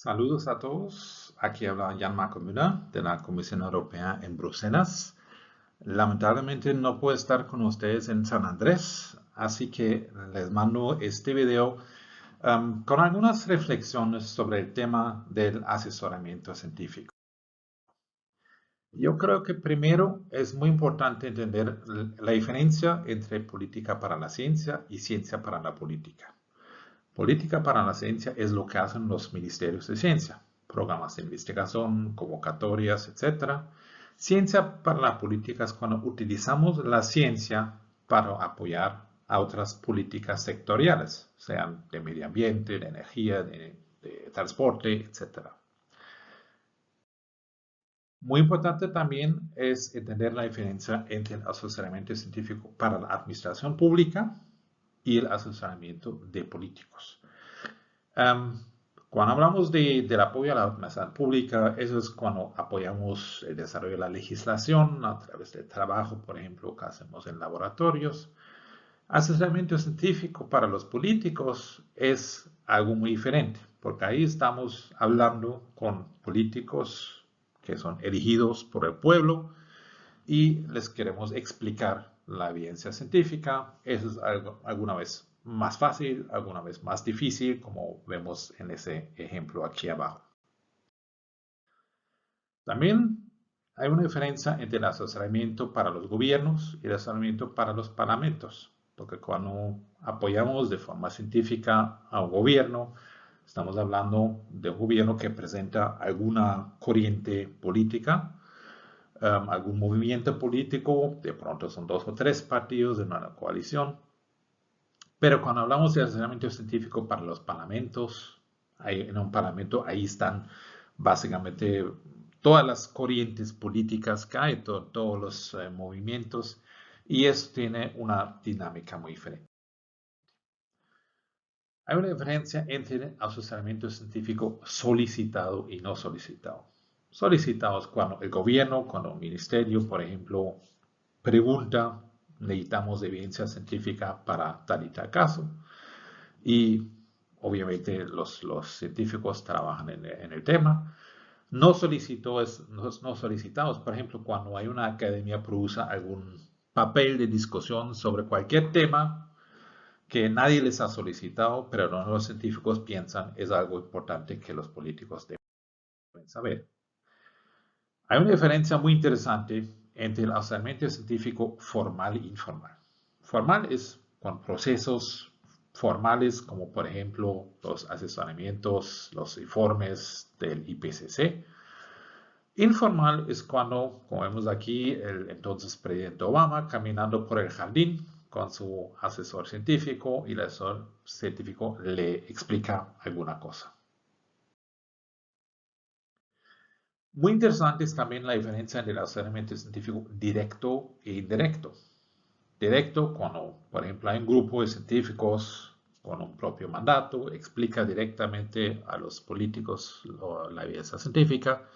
Saludos a todos. Aquí habla Jan-Marco Müller de la Comisión Europea en Bruselas. Lamentablemente no puedo estar con ustedes en San Andrés, así que les mando este video con algunas reflexiones sobre el tema del asesoramiento científico. Yo creo que primero es muy importante entender la diferencia entre política para la ciencia y ciencia para la política. Política para la ciencia es lo que hacen los ministerios de ciencia, programas de investigación, convocatorias, etc. Ciencia para la política es cuando utilizamos la ciencia para apoyar a otras políticas sectoriales, sean de medio ambiente, de energía, de transporte, etc. Muy importante también es entender la diferencia entre el asesoramiento científico para la administración pública y el asesoramiento de políticos. Cuando hablamos del apoyo a la administración pública, eso es cuando apoyamos el desarrollo de la legislación a través del trabajo, por ejemplo, que hacemos en laboratorios. Asesoramiento científico para los políticos es algo muy diferente, porque ahí estamos hablando con políticos que son elegidos por el pueblo y les queremos explicar la evidencia científica. Eso es algo, alguna vez más fácil, alguna vez más difícil, como vemos en ese ejemplo aquí abajo. También hay una diferencia entre el asesoramiento para los gobiernos y el asesoramiento para los parlamentos, porque cuando apoyamos de forma científica a un gobierno, estamos hablando de un gobierno que presenta alguna corriente política, algún movimiento político, de pronto son 2 o 3 partidos de una coalición. Pero cuando hablamos de asesoramiento científico para los parlamentos, en un parlamento ahí están básicamente todas las corrientes políticas que hay, todos los movimientos, y eso tiene una dinámica muy diferente. Hay una diferencia entre asesoramiento científico solicitado y no solicitado. Solicitado es cuando el gobierno, cuando el ministerio, por ejemplo, pregunta, necesitamos evidencia científica para tal y tal caso. Y obviamente los científicos trabajan en el tema. No solicitados, por ejemplo, cuando hay una academia produce algún papel de discusión sobre cualquier tema que nadie les ha solicitado, pero los científicos piensan es algo importante que los políticos deben saber. Hay una diferencia muy interesante entre el asesoramiento científico formal e informal. Formal es con procesos formales como por ejemplo los asesoramientos, los informes del IPCC. Informal es cuando, como vemos aquí, el entonces presidente Obama caminando por el jardín con su asesor científico y el asesor científico le explica alguna cosa. Muy interesante es también la diferencia entre el asesoramiento científico directo e indirecto. Directo, cuando, por ejemplo, hay un grupo de científicos con un propio mandato, explica directamente a los políticos la evidencia científica.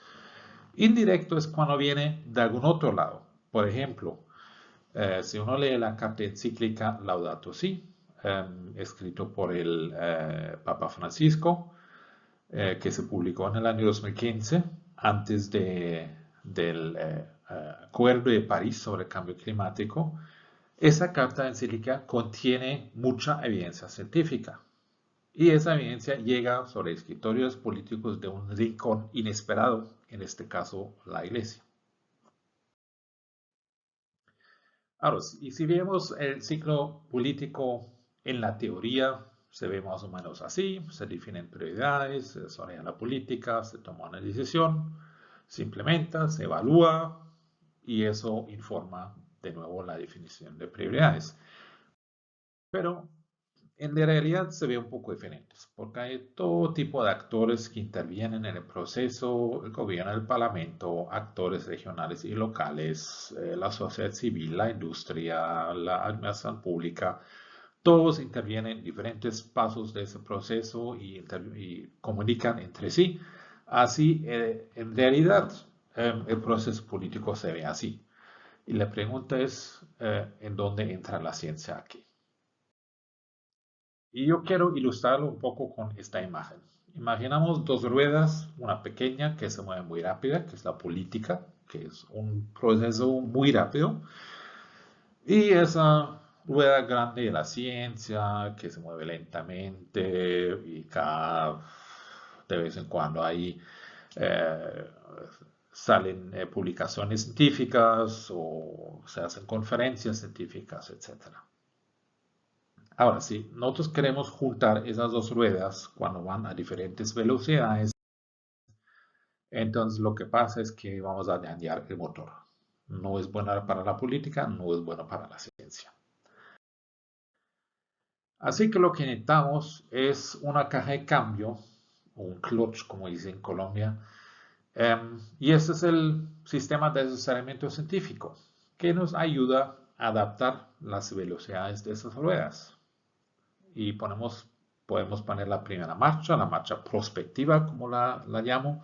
Indirecto es cuando viene de algún otro lado. Por ejemplo, si uno lee la carta encíclica Laudato Si, escrito por el Papa Francisco, que se publicó en el año 2015, antes del Acuerdo de París sobre el cambio climático, esa carta encíclica contiene mucha evidencia científica. Y esa evidencia llega sobre escritorios políticos de un rincón inesperado, en este caso la Iglesia. Ahora, y si vemos el ciclo político en la teoría, se ve más o menos así, se definen prioridades, se desarrolla la política, se toma una decisión, se implementa, se evalúa y eso informa de nuevo la definición de prioridades. Pero en la realidad se ve un poco diferente, porque hay todo tipo de actores que intervienen en el proceso, el gobierno, el parlamento, actores regionales y locales, la sociedad civil, la industria, la administración pública, todos intervienen en diferentes pasos de ese proceso y comunican entre sí. Así, en realidad, el proceso político se ve así. Y la pregunta es, ¿en dónde entra la ciencia aquí? Y yo quiero ilustrarlo un poco con esta imagen. Imaginamos dos ruedas, una pequeña que se mueve muy rápida, que es la política, que es un proceso muy rápido, y esa rueda grande de la ciencia, que se mueve lentamente y de vez en cuando ahí eh, salen publicaciones científicas o se hacen conferencias científicas, etcétera. Ahora, si nosotros queremos juntar esas dos ruedas cuando van a diferentes velocidades, entonces lo que pasa es que vamos a dañar el motor. No es bueno para la política, no es bueno para la ciencia. Así que lo que necesitamos es una caja de cambio, o un clutch, como dice en Colombia, y ese es el sistema de asesoramiento científico, que nos ayuda a adaptar las velocidades de esas ruedas. Y podemos poner la primera marcha, la marcha prospectiva, como la llamo.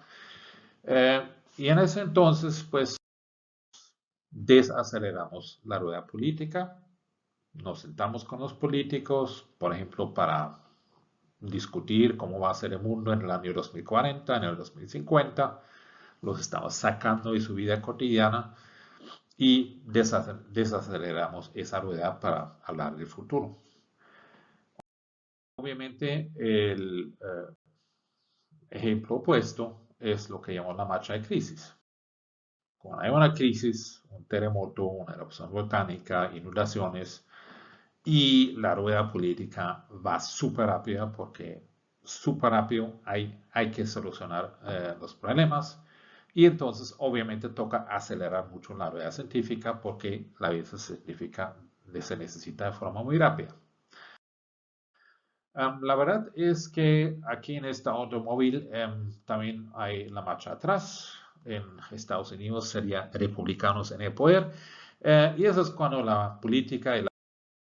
Y en ese entonces, pues, desaceleramos la rueda política, nos sentamos con los políticos, por ejemplo, para discutir cómo va a ser el mundo en el año 2040, en el 2050, los estamos sacando de su vida cotidiana y desaceleramos esa rueda para hablar del futuro. Obviamente, el ejemplo opuesto es lo que llamamos la marcha de crisis. Cuando hay una crisis, un terremoto, una erupción volcánica, inundaciones, y la rueda política va súper rápida porque súper rápido hay que solucionar los problemas. Y entonces obviamente toca acelerar mucho la rueda científica porque la vida científica se necesita de forma muy rápida. La verdad es que aquí en este automóvil también hay la marcha atrás. En Estados Unidos sería republicanos en el poder. Y eso es cuando la política y la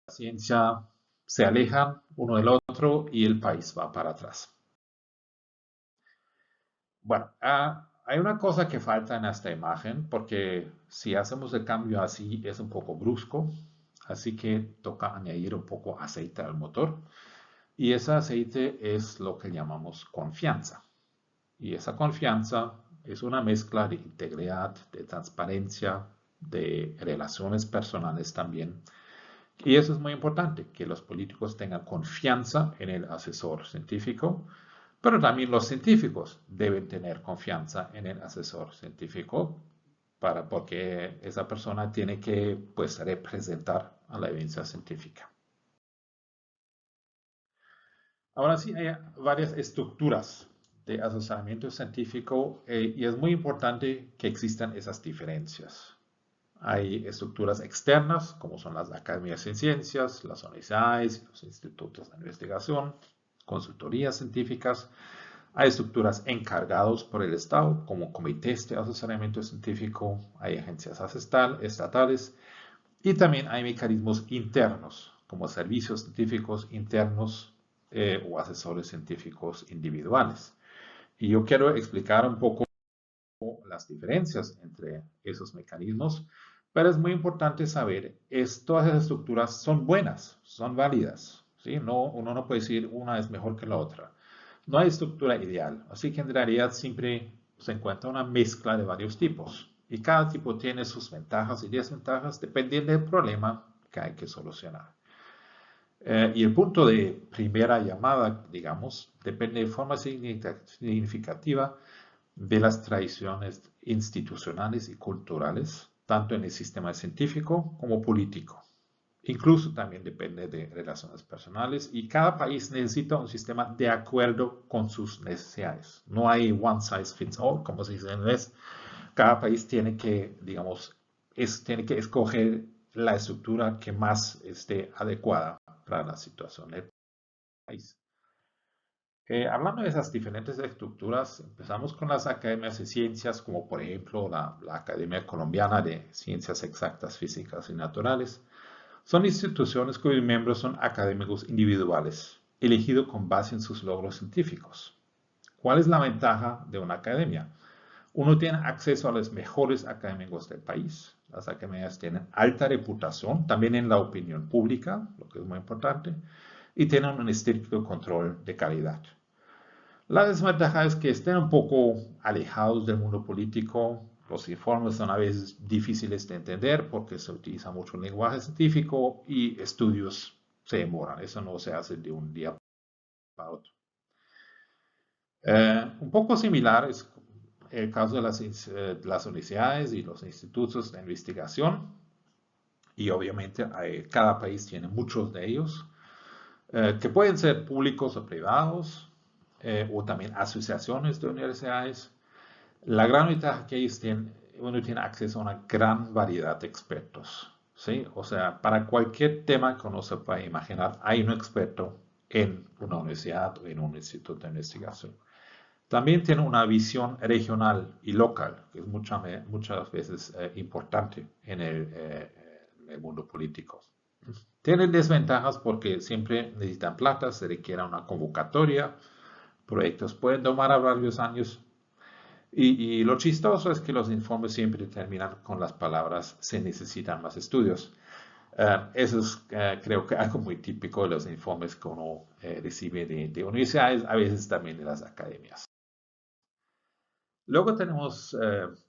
ciencia se alejan uno del otro y el país va para atrás. Bueno, hay una cosa que falta en esta imagen porque si hacemos el cambio así es un poco brusco, así que toca añadir un poco aceite al motor y ese aceite es lo que llamamos confianza. Y esa confianza es una mezcla de integridad, de transparencia, de relaciones personales también. Y eso es muy importante, que los políticos tengan confianza en el asesor científico, pero también los científicos deben tener confianza en el asesor científico porque esa persona tiene que pues, representar a la evidencia científica. Ahora sí, hay varias estructuras de asesoramiento científico y es muy importante que existan esas diferencias. Hay estructuras externas, como son las academias de ciencias, las universidades, los institutos de investigación, consultorías científicas. Hay estructuras encargadas por el Estado, como comités de asesoramiento científico, hay agencias estatales y también hay mecanismos internos, como servicios científicos internos o asesores científicos individuales. Y yo quiero explicar un poco las diferencias entre esos mecanismos, pero es muy importante saber, todas esas estructuras son buenas, son válidas, ¿sí? Uno no puede decir una es mejor que la otra. No hay estructura ideal, así que en realidad siempre se encuentra una mezcla de varios tipos y cada tipo tiene sus ventajas y desventajas dependiendo del problema que hay que solucionar. Y el punto de primera llamada, digamos, depende de forma significativa de las tradiciones institucionales y culturales, tanto en el sistema científico como político. Incluso también depende de relaciones personales y cada país necesita un sistema de acuerdo con sus necesidades. No hay one size fits all, como se dice en inglés. Cada país tiene que, digamos, tiene que escoger la estructura que más esté adecuada para la situación del país. Hablando de esas diferentes estructuras, empezamos con las academias de ciencias, como por ejemplo la Academia Colombiana de Ciencias Exactas, Físicas y Naturales. Son instituciones cuyos miembros son académicos individuales, elegidos con base en sus logros científicos. ¿Cuál es la ventaja de una academia? Uno tiene acceso a los mejores académicos del país. Las academias tienen alta reputación, también en la opinión pública, lo que es muy importante, y tienen un estricto control de calidad. La desventaja es que estén un poco alejados del mundo político. Los informes son a veces difíciles de entender porque se utiliza mucho el lenguaje científico y estudios se demoran. Eso no se hace de un día para otro. Un poco similar es el caso de las universidades y los institutos de investigación. Y obviamente cada país tiene muchos de ellos, que pueden ser públicos o privados, o también asociaciones de universidades. La gran ventaja que es que uno tiene acceso a una gran variedad de expertos, ¿sí? O sea, para cualquier tema que uno se pueda imaginar, hay un experto en una universidad o en un instituto de investigación. También tiene una visión regional y local, que es muchas veces importante en el mundo político. Tienen desventajas porque siempre necesitan plata, se requiere una convocatoria, proyectos pueden tomar varios años. Y lo chistoso es que los informes siempre terminan con las palabras se necesitan más estudios. Eso es, creo que algo muy típico de los informes que uno recibe de universidades, a veces también de las academias. Luego tenemos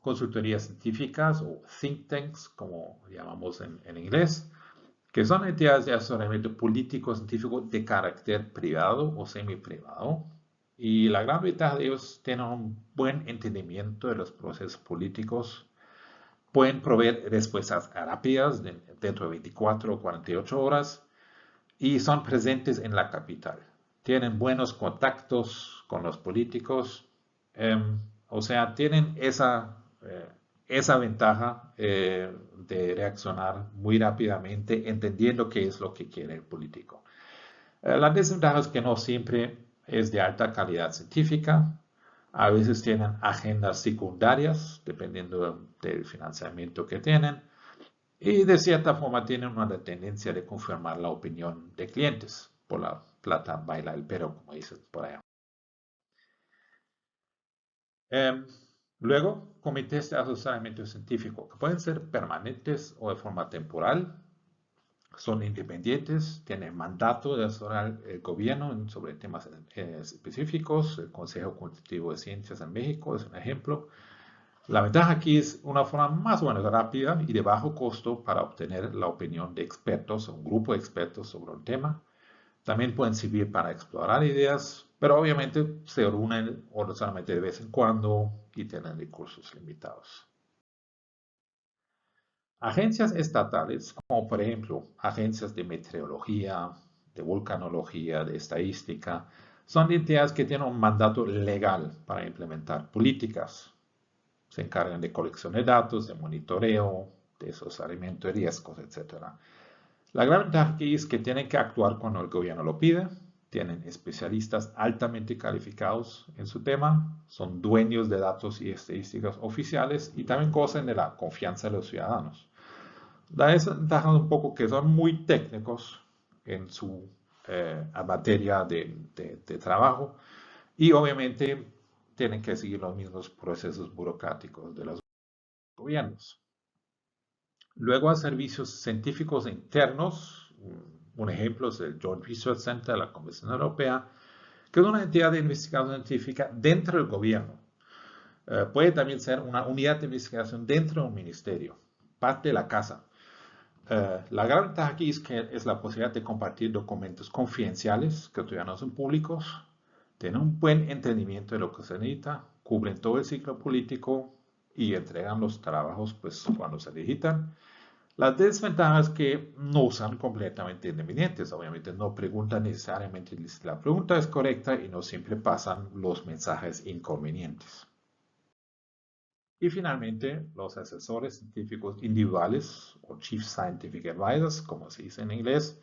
consultorías científicas o think tanks, como llamamos en inglés, que son entidades de asesoramiento político-científico de carácter privado o semi-privado. Y la gran ventaja de ellos tienen un buen entendimiento de los procesos políticos, pueden proveer respuestas rápidas dentro de 24 o 48 horas y son presentes en la capital. Tienen buenos contactos con los políticos, o sea, tienen esa ventaja de reaccionar muy rápidamente, entendiendo qué es lo que quiere el político. La desventaja es que no siempre es de alta calidad científica. A veces tienen agendas secundarias, dependiendo del financiamiento que tienen. Y de cierta forma tienen una tendencia de confirmar la opinión de clientes. Por la plata baila el perro, como dicen por allá. Luego, comités de asesoramiento científico, que pueden ser permanentes o de forma temporal. Son independientes, tienen mandato de asesorar el gobierno sobre temas específicos. El Consejo Consultivo de Ciencias en México es un ejemplo. La ventaja aquí es una forma más o menos rápida y de bajo costo para obtener la opinión de expertos, un grupo de expertos sobre un tema. También pueden servir para explorar ideas, pero obviamente se reúnen solamente de vez en cuando y tienen recursos limitados. Agencias estatales, como por ejemplo agencias de meteorología, de vulcanología, de estadística, son entidades que tienen un mandato legal para implementar políticas. Se encargan de colección de datos, de monitoreo, de asesoramiento de riesgos, etc. La gran ventaja aquí es que tienen que actuar cuando el gobierno lo pide, tienen especialistas altamente calificados en su tema, son dueños de datos y estadísticas oficiales y también gozan de la confianza de los ciudadanos. La desventaja es un poco que son muy técnicos en su materia de trabajo y obviamente tienen que seguir los mismos procesos burocráticos de los gobiernos. Luego hay servicios científicos internos. Un ejemplo es el Joint Research Center de la Comisión Europea, que es una entidad de investigación científica dentro del gobierno. Puede también ser una unidad de investigación dentro de un ministerio, parte de la casa. La gran ventaja aquí es que es la posibilidad de compartir documentos confidenciales que todavía no son públicos, tienen un buen entendimiento de lo que se necesita, cubren todo el ciclo político y entregan los trabajos pues, cuando se necesitan. La desventaja es que no son completamente independientes, obviamente no preguntan necesariamente si la pregunta es correcta y no siempre pasan los mensajes inconvenientes. Y finalmente, los asesores científicos individuales o Chief Scientific Advisors, como se dice en inglés,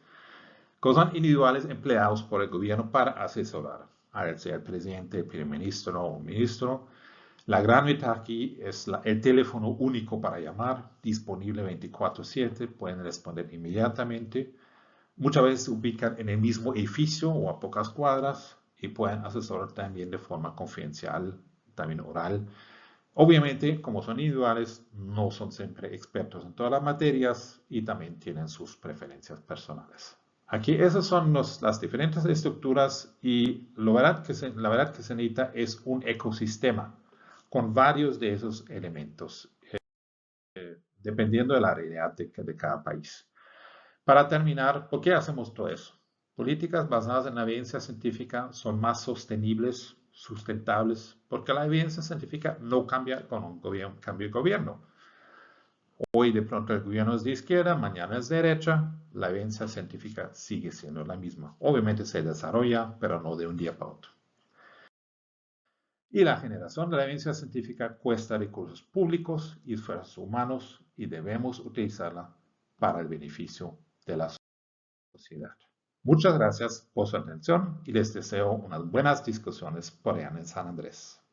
que son individuales empleados por el gobierno para asesorar al ser el presidente, el primer ministro o ministro. La gran ventaja aquí es el teléfono único para llamar, disponible 24/7, pueden responder inmediatamente. Muchas veces se ubican en el mismo edificio o a pocas cuadras y pueden asesorar también de forma confidencial, también oral. Obviamente, como son individuales, no son siempre expertos en todas las materias y también tienen sus preferencias personales. Aquí esas son las diferentes estructuras y la verdad que se necesita es un ecosistema con varios de esos elementos, dependiendo de la realidad de cada país. Para terminar, ¿por qué hacemos todo eso? Políticas basadas en la evidencia científica son más sostenibles, sustentables, porque la evidencia científica no cambia con un cambio de gobierno. Hoy de pronto el gobierno es de izquierda, mañana es de derecha, la evidencia científica sigue siendo la misma. Obviamente se desarrolla, pero no de un día para otro. Y la generación de la evidencia científica cuesta recursos públicos y esfuerzos humanos y debemos utilizarla para el beneficio de la sociedad. Muchas gracias por su atención y les deseo unas buenas discusiones por allá en San Andrés.